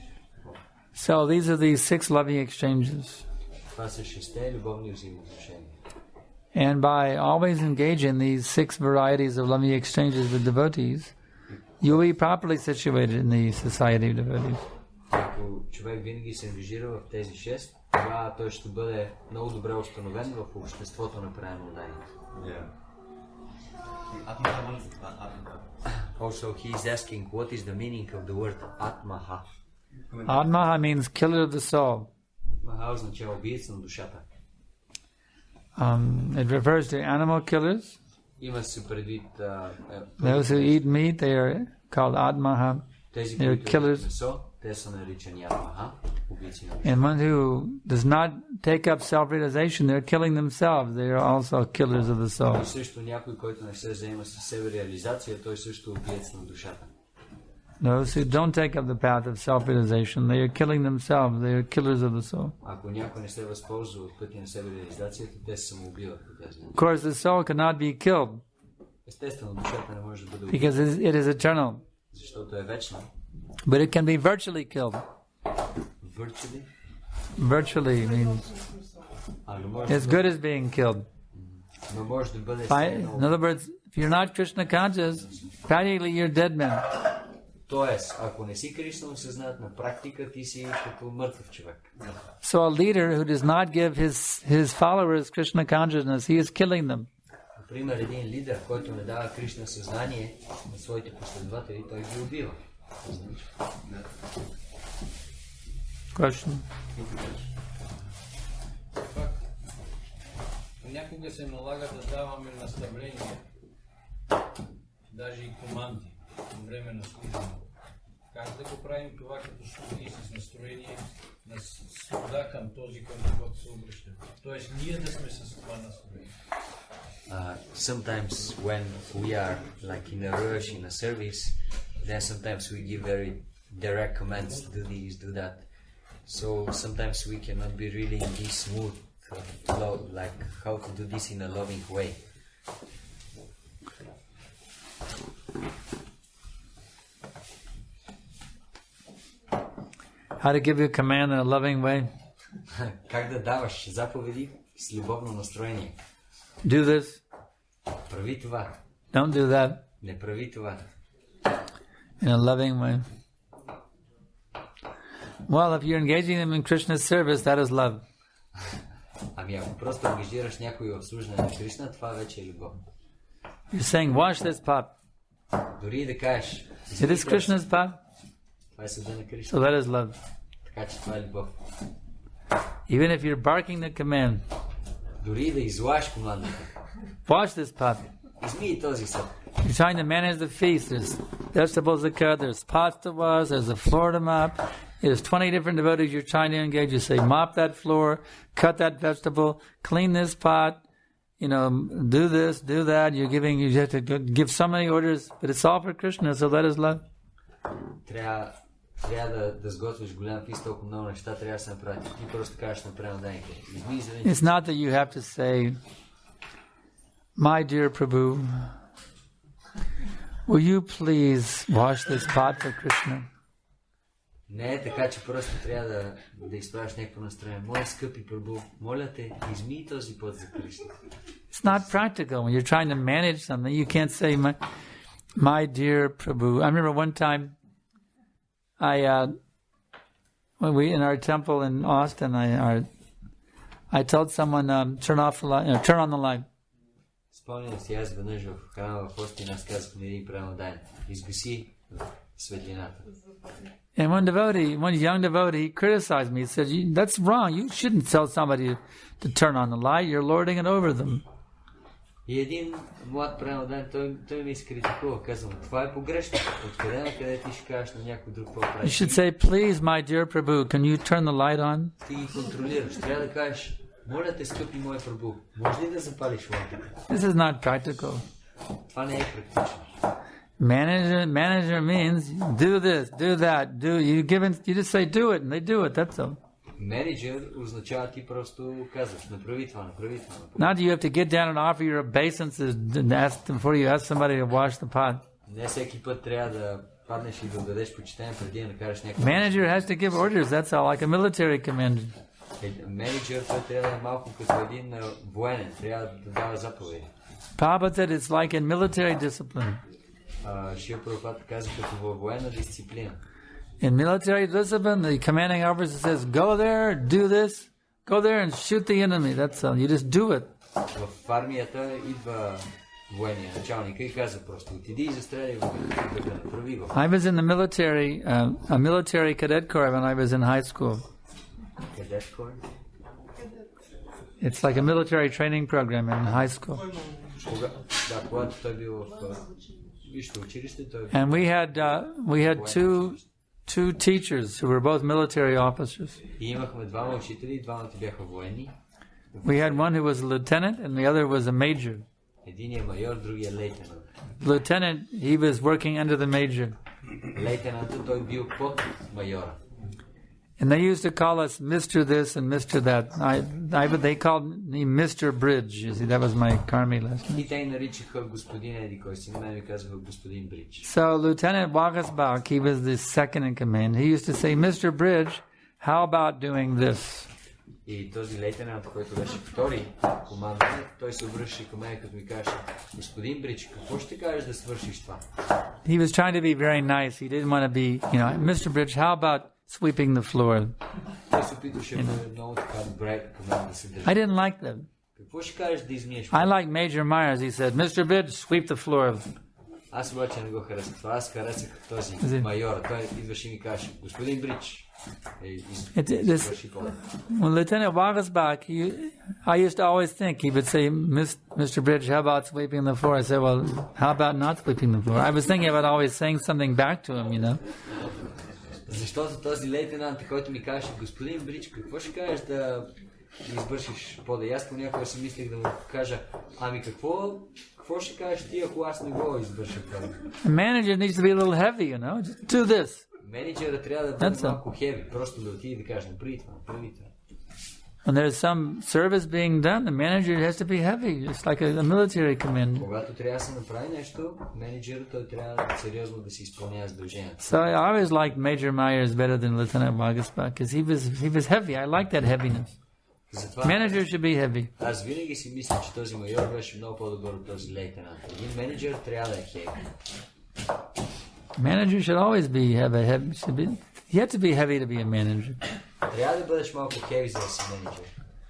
So these are the 6 loving exchanges. Това са 6 любовни взаимоотношения. And by always engaging these 6 varieties of loving exchanges with devotees, you will be properly situated in the society of devotees. Ако човек винаги се ангажира в тези 6, тогава той ще бъде много добре установен в обществото на преданно уданите. Also, he is asking what is the meaning of the word Atmaha. Atmaha means killer of the soul. Маха означава убийца на душата. It refers to animal killers. Има се предвид Those who eat meat, they are called Atmaha. тези, They are които killers. ядат месо, те са наричани Атмаха, убийци на душата. And one who does not take up self-realization, they're killing themselves. They are also killers of the soul. И също някой, който не се заема с себе реализация, той също е убиец на душата. Those who don't take up the path of self-realization, they are killing themselves. They are killers of the soul. Ако някой не се възползва от пътя на себе реализацията, те се самоубиват по тази начин. Of course, the soul cannot be killed Естествено, душата не може да бъде because убита, it is eternal. защото е вечна. But it can be virtually killed. Virtually, Virtually means не може as good as being killed. но може да бъде In other words, if you're not Krishna conscious, practically you're dead man. Тоест, ако не си Кришна осъзнат, на практика ти си като мъртъв човек. So a leader who does not give his followers Krishna consciousness, he is killing them. Например, един лидер, който не дава Кришна съзнание на своите последователи, той ги убива. Question? Понякога се налага да даваме наставления, даже и команди по време на служба. Как да го правим това като слуги с настроение на свобода към този, към когото се обръща? Тоест ние да сме с това настроение. Sometimes when we are like in a rush in a service, then sometimes we give very direct commands, do this, do that. So sometimes we cannot be really in this mood of like how to do this in a loving way. How to give you a command in a loving way? Как да даваш заповеди с любовно настроение? Do this. Прави това. Don't do that. Не прави това. In a loving way. Well, if you're engaging them in Krishna's service, that is love. Ами ако просто ангажираш някой в служене на Кришна, това вече е любов. You're saying, wash this pot. Дори да кажеш, It is Krishna's pot, това е съда на so Кришна. that is love. Така че това е любов. Even if you're barking the command, Дори да излаеш командата. wash this pot. Измий този съд. You're trying to manage the feast. There's vegetables to cut, there's pots to wash, there's a floor to mop. There's 20 different devotees you're trying to engage. You say, mop that floor, cut that vegetable, clean this pot, do this, do that. You have to give so many orders, but it's all for Krishna, so that is love. Трябва да сготвиш голям фист, толкова много неща трябва да се направят. Ти просто кажеш на преданните. It's not that you have to say, my dear Prabhu, will you please wash this pot for Krishna? Не е така, че просто трябва да изправиш някакво настроение. Моя скъпи Прабу, моля те, измий този път за Кришна. It's not practical. When you're trying to manage something, you can't say, my dear Prabhu. I remember one time, when we in our temple in Austin, I told someone, turn on the light. Спомням си, аз веднъж в храма в Остин, аз казах на един преданен, изгаси светлината. And one young devotee criticized me. He said, that's wrong. You shouldn't tell somebody to turn on the light. You're lording it over them. И един млад преданен, той ми изкритикува. Казвам, това е погрешно. Откъде на къде ти ще кажеш на някой друг какво прави? You should say, please, my dear Prabhu, can you turn the light on? Ти ги контролираш. Трябва да кажеш, моля те, скъпи мой Прабу, може ли да запалиш лампата? This is not practical. Това не е практично. Manager means do this, do that, you just say do it and they do it, that's all. Менеджер означава ти просто казваш, направи това. Not you have to get down and offer your obeisances before you ask somebody to wash the pot. Не всеки път трябва да паднеш и да дадеш почитание преди да накараш някакъв. Manager has to give orders, that's all, like a military commander. Менеджер той трябва да е малко като един военен, трябва да дава заповеди. Prabhupada said it's like in military discipline. Шива Прабхупад каза като във военна дисциплина. In military discipline, the commanding officer says, go there, do this, go there and shoot the enemy. That's all. You just do it. В армията идва военния началник и казва просто, отиди и застреляй да направи го. I was in the military, a military cadet corps when I was in high school. Cadet corps? It's like a military training program in high school. Когато той бил в висше училище, той... And we had two teachers who were both military officers. И имахме двама учители, двамата бяха военни. We had one who was a lieutenant and the other was a major. Единият майор, другият лейтенант. Lieutenant, he was working under the major. Лейтенантът той бил под майора. And they used to call us Mr. this and Mr. that. They called me Mr. Bridge. You see, that was my Karmi last name. И те наричаха господин еди кой си, на мен ми казаха господин Бридж. So Lieutenant Wagasbach, he was the second in command. He used to say, Mr. Bridge, how about doing this? И този лейтенант, който беше втори командване, той се обръщаше към мен, като ми каже, господин Бридж, какво ще кажеш да свършиш това? He was trying to be very nice. He didn't want to be, Mr. Bridge, how about sweeping the floor? Той се опитваше много така добре към мен да се държи. I didn't like them. Какво ще кажеш да измиеш? I like Major Myers. He said, Mr. Bridge, sweep the floor. Аз обаче не го харесах това. Аз харесах този майора. Той идваше и ми каже, господин Бридж, извърши поля. When Lieutenant Wagasbach, I used to always think he would say, Mr. Bridge, how about sweeping the floor? I said, well, how about not sweeping the floor? I was thinking about always saying something back to him, Защото този лейтенант, който ми каже, господин Бридж, какво ще кажеш да извършиш пода? Аз понякога си мислех да му кажа, ами какво ще кажеш ти, ако аз не го извърша пода? A manager needs to be a little heavy, Just do this. Менеджерът трябва да бъде малко heavy, просто да отиде и да каже, направи това. When there's some service being done, the manager has to be heavy, just like a military commander. Когато трябва да се направи нещо, менеджерът той трябва сериозно да си изпълнява задълженията. So I always liked Major Myers better than Lieutenant Wagasbach because he was heavy. I like that heaviness. Manager should be heavy. Аз винаги си мисля, че този майор беше много по-добър от този лейтенант. Един менеджер трябва да е heavy. Manager should always be heavy. You have to be heavy to be a manager. Трябва да бъдеш малко heavy за да си менеджер.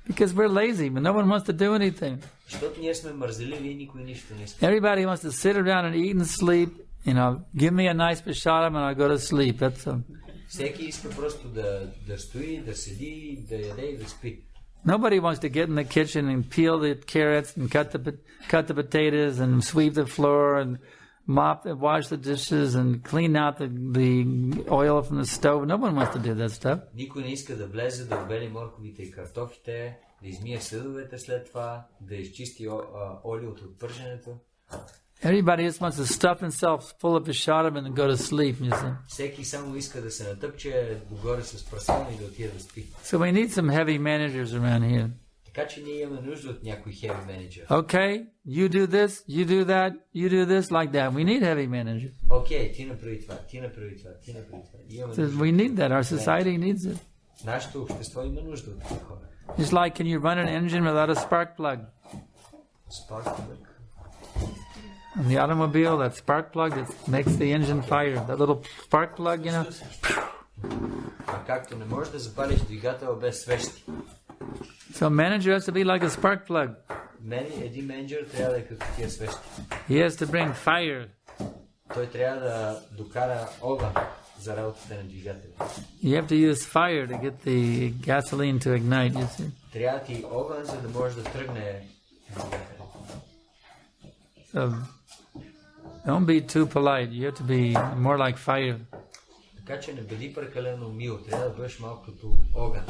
Because we're lazy, but no one wants to do anything. Защото ние сме мързеливи и никой нищо не иска. Everybody wants to sit around and eat and sleep. Give me a nice prasadam and I'll go to sleep. That's all. Всеки иска просто да стои, да седи, да яде и да спи. Nobody wants to get in the kitchen and peel the carrots and cut the potatoes and sweep the floor and wash the dishes and clean out the oil from the stove. No one wants to do that stuff. Никой не иска да влезе, да обели морковите и картофите, да измие съдовете след това, да изчисти олиото от пърженето. Everybody just wants to stuff himself full of prasadam and go to sleep, you see. Всеки само иска да се натъпче догоре с прасадам и да отиде да спи. So we need some heavy managers around here. Така че ние имаме нужда от някой heavy менеджер. Okay, you do this, you do that, you do this, like that. We need heavy managers. Okay, ти направи това, ти направи това, ти направи това. So we need that. Our society needs it. Нашето общество има нужда от такива хора. It's like, can you run an engine without a spark plug? Spark plug? On the automobile, that spark plug that makes the engine fire. That little spark plug, Както не можеш да запалиш двигател без свещи. So manager has to be like a spark plug. Един менеджер трябва да е като тия свещи. He has to bring fire. той трябва да докара огън за работата на двигателя. You have to use fire to get the gasoline to ignite, you see. Трябва ти огън, за да може да тръгне двигателя. So, don't be too polite. You have to be more like fire. Така че не бъди прекалено мил, трябва да бъдеш малко като огън.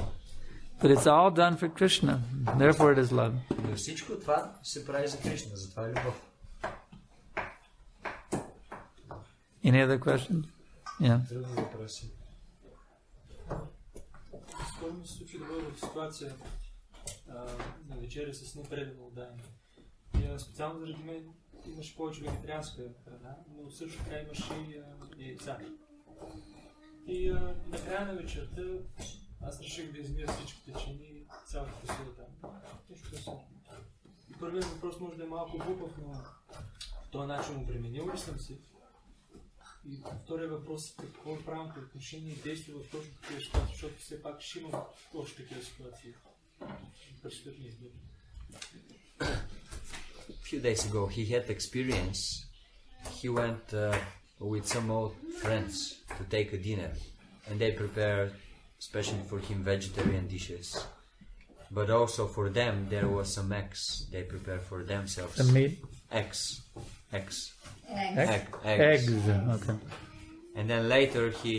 But it's all done for Krishna. Therefore it is love. Но всичко това се прави за Кришна, затова е любов. Any other questions? Yeah. Други въпроси? Скоро ми се случи да бъда в ситуация на вечеря с непредано отдание. И специално заради мен имаш повече вегетарианска храна, но също така имаш и яйца. И накрая на вечерта аз реших да измия всичките чини, цялата посуда там. Нещо късно. И първият въпрос може да е малко глупав, но в този начин обременил ли съм се? И втория въпрос е какво правим по отношение и действия в точно такива ситуации, защото все пак ще имам точно такива ситуации. Предстоят ми избори. A few days ago he had experience. He went with some old friends to take a dinner and they prepared especially for him vegetarian dishes. But also for them there was some eggs they prepared for themselves. The meat? Eggs. Eggs. Okay. And then later he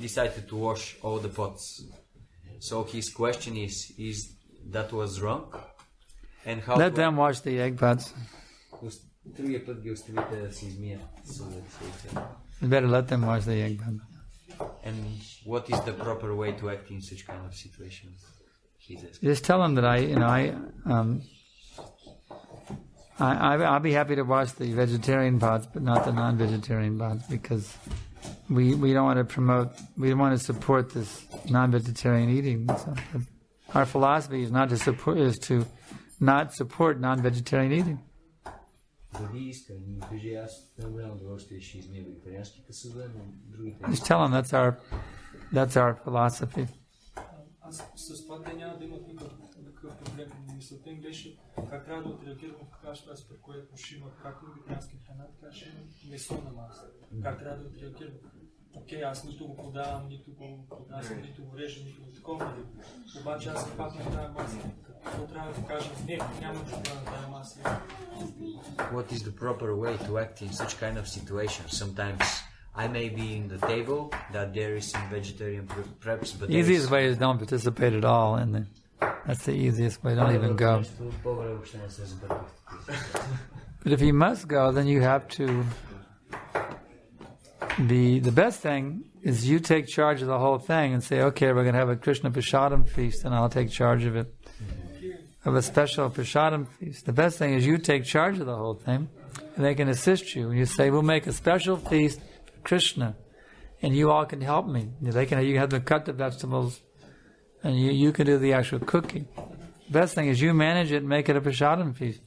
decided to wash all the pots. So his question is that was wrong? And how Let them wash the egg pots. Другия път ги оставите да се измият. You better let them wash the egg pots. And what is the proper way to act in such kind of situations? Just tell them that I'll be happy to wash the vegetarian pots, but not the non-vegetarian pots, because we don't want to promote, we don't want to support this non-vegetarian eating. So our philosophy is to not support non-vegetarian eating. Just tell them that's our philosophy. С това те няма да имат никакъв проблем. Мисълта им беше как трябва да отреагирам в такава ситуация, при която ще имат както вегетарианска храна, така ще имат месо на маса. Как трябва да отреагирам? Окей, аз нито го подавам, нито го поднасям, нито го режа, нито го такова. Обаче аз съм пак на тази маса. Какво трябва да кажа? Не, няма да правя на тази маса. What is the proper way to act in such kind of situations? Sometimes I may be in the table that there is some vegetarian preps, but the easiest way is don't participate at all, and that's the easiest way. Don't even go. But if you must go, then you have to. The best thing is you take charge of the whole thing and say, okay, we're going to have a Krishna Prasadam feast, and I'll take charge of it. Of a special Prasadam feast. The best thing is you take charge of the whole thing, and they can assist you. And you say, we'll make a special feast for Krishna, and you all can help me. You have to cut the vegetables, and you can do the actual cooking. The best thing is you manage it and make it a Prasadam feast.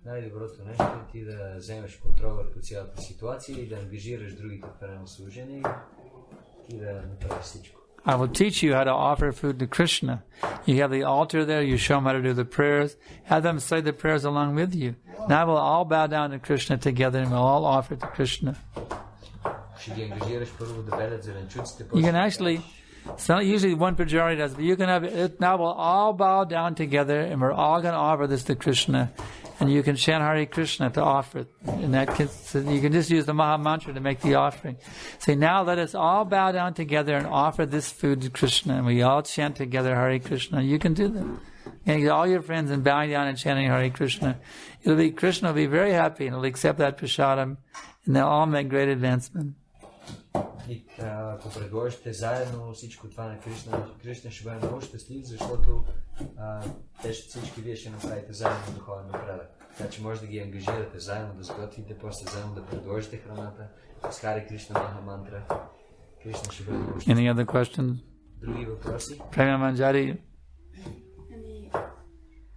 Най-доброто нещо е ти да вземеш контрол върху цялата ситуация и да ангажираш другите в едно служение и да направиш всичко. I will teach you how to offer food to Krishna. You have the altar there, you show them how to do the prayers, have them say the prayers along with you. Now we'll all bow down to Krishna together and we'll all offer to Krishna. You can actually, it's not usually one pujari does, but you can have it, now we'll all bow down together and we're all going to offer this to Krishna. And you can chant Hare Krishna to offer it. In that case, you can just use the Maha Mantra to make the offering. Say, now let us all bow down together and offer this food to Krishna. And we all chant together Hare Krishna. You can do that. And get all your friends and bowing down and chanting Hare Krishna. Krishna will be very happy and he'll accept that prasadam. And they'll all make great advancement. И ако предложите заедно всичко това на Кришна, Кришна ще бъде много щастлив, защото всички вие ще направите заедно духовен напредък. Така че може да ги ангажирате заедно, да сготвите, после заедно да предложите храната с Харе Кришна Маха Мантра. Кришна ще бъде много щастлив. Any other questions? Други въпроси? Према Манджари.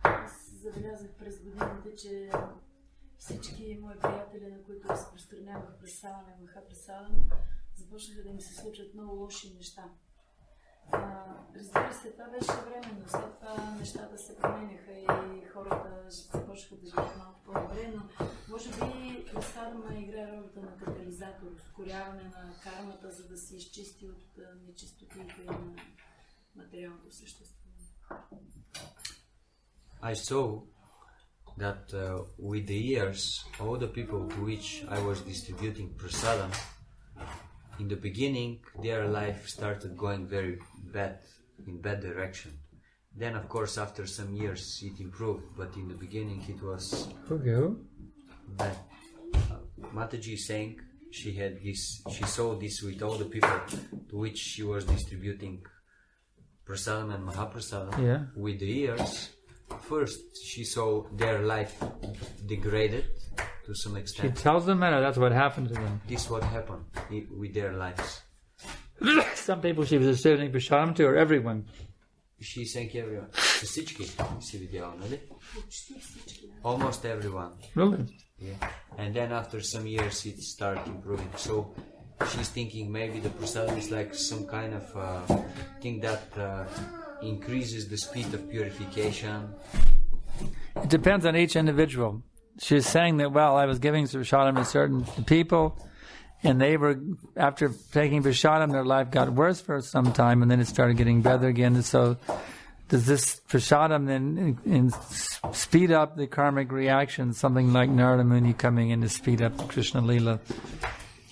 Аз забелязах през годините, че всички мои приятели, на които разпространявах пресаване, маха пресаване, започнаха да ми се случат много лоши неща. Разбира се, това беше временно. След това нещата се променяха и хората започнаха да живеят малко по-добре, но може би пресадама играе ролята за да се изчисти от нечистотите на материалното съществуване. I saw that with the years, all the people to which I was distributing prasadam, in the beginning, their life started going very bad, in bad direction. Then, of course, after some years, it improved, but in the beginning, it was bad. Mataji is saying she saw this with all the people to which she was distributing prasadam and mahaprasadam. Yeah. With the years, first she saw their life degraded to some She extent. tells them that, or that's what happened to them. This what happened with their lives. Some people she was distributing prasadam to, or everyone. She's saying everyone. Всички си видяла, нали? Almost everyone. Really? Yeah. And then after some years it started improving. So she's thinking maybe the prasadam is like some kind of thing that increases the speed of purification. It depends on each individual. She's saying that, well, I was giving prasadam to certain people, and they were, after taking prasadam, their life got worse for some time, and then it started getting better again. And so, does this prasadam then speed up the karmic reaction, something like Narada Muni coming in to speed up Krishna Leela?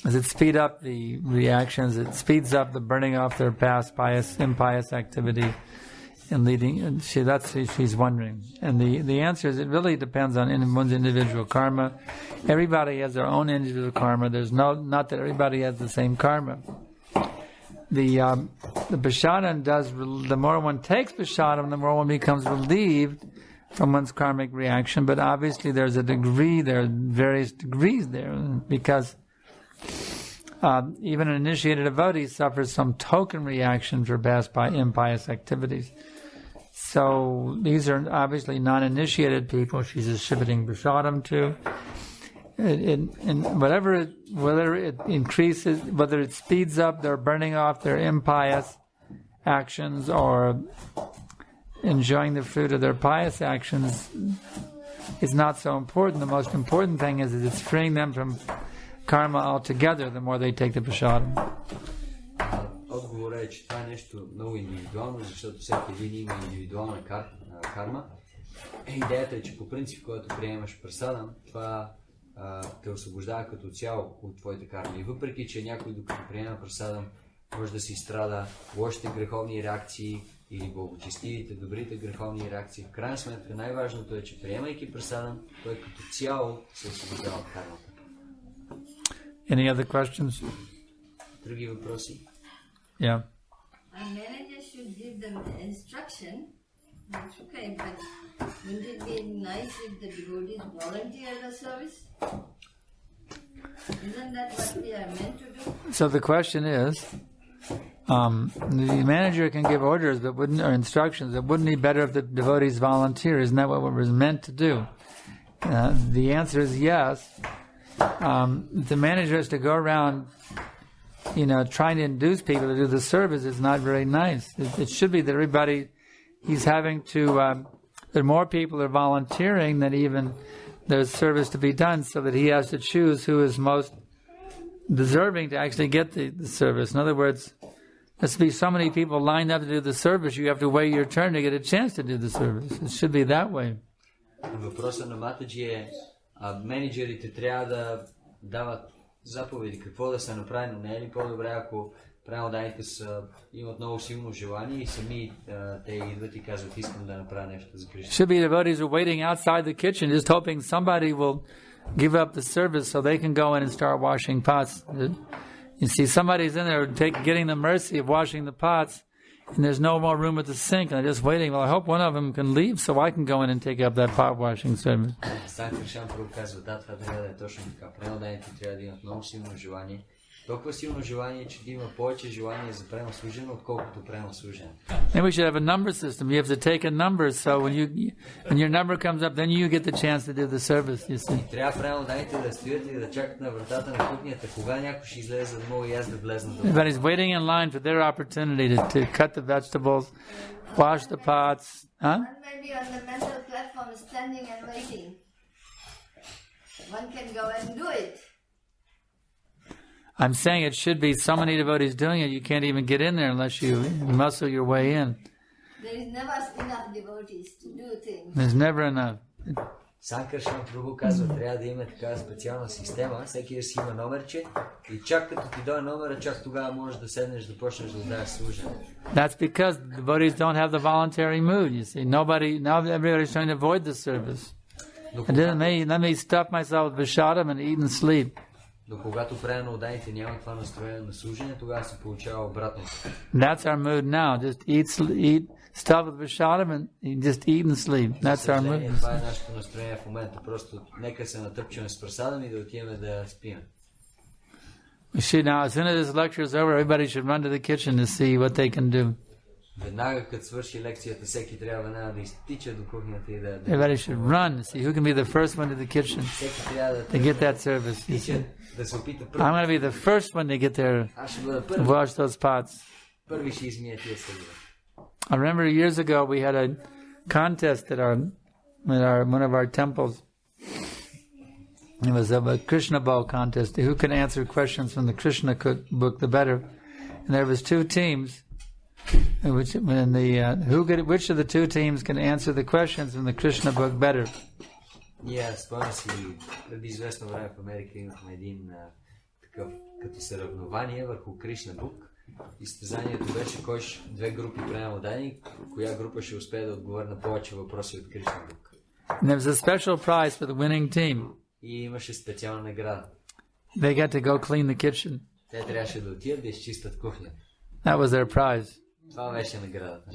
Does it speed up the reactions? It speeds up the burning off their past impious activity and leading. And that's what she's wondering. And the answer is it really depends on one's individual karma. Everybody has their own individual karma. There's not that everybody has the same karma. The prasadam does. The more one takes prasadam, the more one becomes relieved from one's karmic reaction. But obviously, there's a degree. There are various degrees there because. Even an initiated devotee suffers some token reaction for past impious activities. So these are obviously non-initiated people she's distributing prasadam to. And whether it increases, whether it speeds up their burning off their impious actions or enjoying the fruit of their pious actions is not so important. The most important thing is that it's freeing them from karma altogether, the more they take the prasadam. Отговорът е, че това е нещо много индивидуално, защото всеки един има индивидуална карма. Идеята е, че по принцип, когато приемаш прасадам, това те освобождава като цяло от твоите карми. И въпреки, че някой докато приема прасадам, може да си страда лошите греховни реакции или благочестивите, добрите греховни реакции. В крайна сметка най-важното е, че приемайки прасадам, той като цяло се освобождава от кармата. Any other questions? Други въпроси? Yeah. A manager should give them instruction. That's okay, but wouldn't it be nice if the devotees volunteer the service? Isn't that what we are meant to do? So the question is, the manager can give orders, but or instructions, but wouldn't it be better if the devotees volunteer? Isn't that what it was meant to do? The answer is yes. The manager has to go around, trying to induce people to do the service is not very nice. It should be that everybody, he's having to, that more people are volunteering than even there's service to be done, so that he has to choose who is most deserving to actually get the service. In other words, there's to be so many people lined up to do the service, you have to wait your turn to get a chance to do the service. It should be that way. Въпросът на Матаджи е, менеджерите трябва да дават заповеди какво да се направи, но не е ли по-добре, ако преmodaните имат много силно желание и сами те идват и казват, искам да направя нещо за Кришна. Should be devotees are waiting outside the kitchen, just hoping somebody will give up the service so they can go in and start washing pots. You see, somebody's in there getting the mercy of washing the pots, and there's no more room at the sink, and they're just waiting. Well, I hope one of them can leave so I can go in and take up that pot washing service. Санкаршан казва, да, това трябва да е точно така. Преmodaните трябва да имат много силно желание. Толкова силно желание, че да има повече желание за пренослужение, отколкото пренослужение. Then we should have a number system. You have to take a number, so when your number comes up, then you get the chance to do the service, you see. Трябва преmodaните да стоят и да чакат на вратата на кухнята, кога някой ще излезе, за да мога и аз да влезна. Everybody's waiting in line for their opportunity to cut the vegetables, wash the pots. Huh? One may be on the mental platform standing and waiting. One can go and do it. I'm saying it should be so many devotees doing it, you can't even get in there unless you muscle your way in. There is never enough devotees to do things. There's never enough. Санкаршан Прабху казва, трябва да има такава специална система, всеки да си има номерче и чак като ти дойде номера, чак тогава можеш да седнеш да почнеш да даваш служение. That's because the devotees don't have the voluntary mood, you see. Now everybody's trying to avoid the service. And then let me stuff myself with Vishadam and eat and sleep. Но когато правилно отданите няма това настроение на служение, тогава се получава обратното. That's our mood now. Just eat stuff with Vishadam and just eat and sleep. That's our mood. Това е нашето настроение в момента. Просто нека се натъпчаме с прасадам и да отиваме да спим. Now, as soon as this lecture is over, everybody should run to the kitchen to see what they can do. Веднага като свърши лекцията, всеки трябва веднага да изтича до кухнята и да... Everybody should run to see who can be the first one to the kitchen to get that service. You see. I'm going to be the first one to get there to wash those pots. Първи ще измия тия съдове. I remember years ago we had a contest at one of our temples. It was a Krishna ball contest. Who could answer questions from the Krishna book the better? And there was two teams. Which of the two teams can answer the questions from the Krishna book better? Спомням си, преди известно време в Америка имахме един такъв като съревнование върху Кришна бук. Изтезанието беше две групи приема дани, коя група ще успее да отговори на повече въпроси от Кришна бук. And there was a special prize for the winning team. И имаше специална награда. They got to go clean the kitchen. Те трябваше да отидат да изчистят кухнята. That was their prize. Това беше наградата.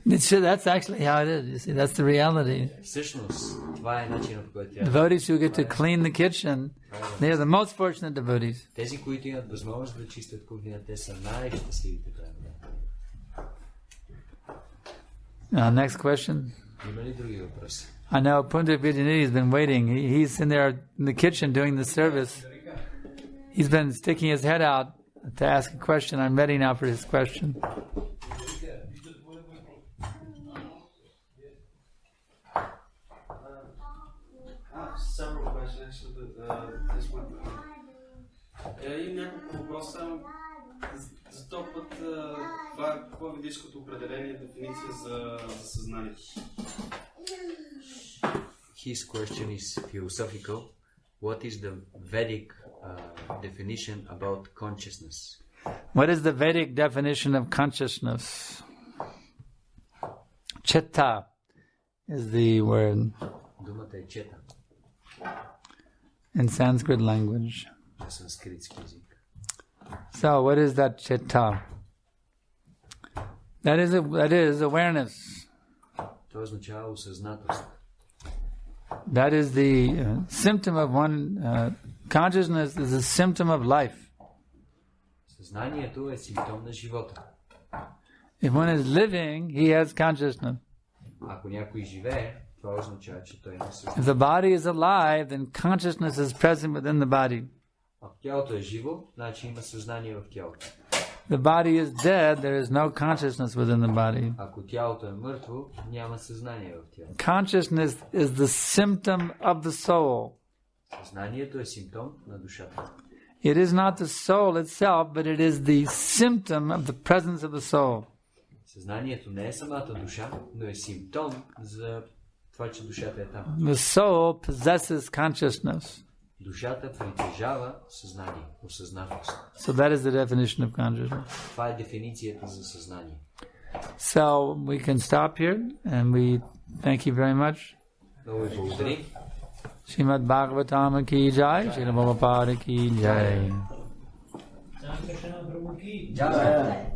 That's actually how it is. You see, that's the reality. Всъщност, това е начинът, по който трябва. Devotees who get to clean the kitchen, they are the most fortunate devotees. Тези, които имат възможност да чистят кухнята, те са най-щастливите. Next question. Има ли други въпроси? I know Punta Vijayanidhi has been waiting. He's in there in the kitchen doing the service. He's been sticking his head out to ask a question. I'm ready now for his question. Several questions. This one. Имам няколко въпроса. За този път, това е какво е ведическото определение, дефиниция за съзнанието? His question is philosophical. What is the Vedic definition about consciousness? What is the Vedic definition of consciousness? Chitta is the word. Думата е чета. In Sanskrit language. Санскритски език. So, what is that chitta? That is awareness. Това означава осъзнатост. That is the symptom of one. Consciousness is a symptom of life. Съзнанието е симптом на живота. If one is living, he has consciousness. Ако някой живее, това означава, че той има съзнание. If the body is alive, then consciousness is present within the body. Ако тялото е живо, значи има съзнание в тялото. The body is dead, there is no consciousness within the body. Ако тялото е мъртво, няма съзнание в тялото. Consciousness is the symptom of the soul. Съзнанието е симптом на душата. It is not the soul itself, but it is the symptom of the presence of the soul. Съзнанието не е самата душа, но е симптом за това, че душата е там. The soul possesses consciousness. Душата притежава съзнание, осъзнатост. So that is the definition of consciousness. Това е дефиницията за съзнание. So we can stop here, and we thank you very much. Много ви благодарим. Srimad Bhagavatam ki jai, Srila Prabhupada ki jai. Санкаршан Прабху ки Jai.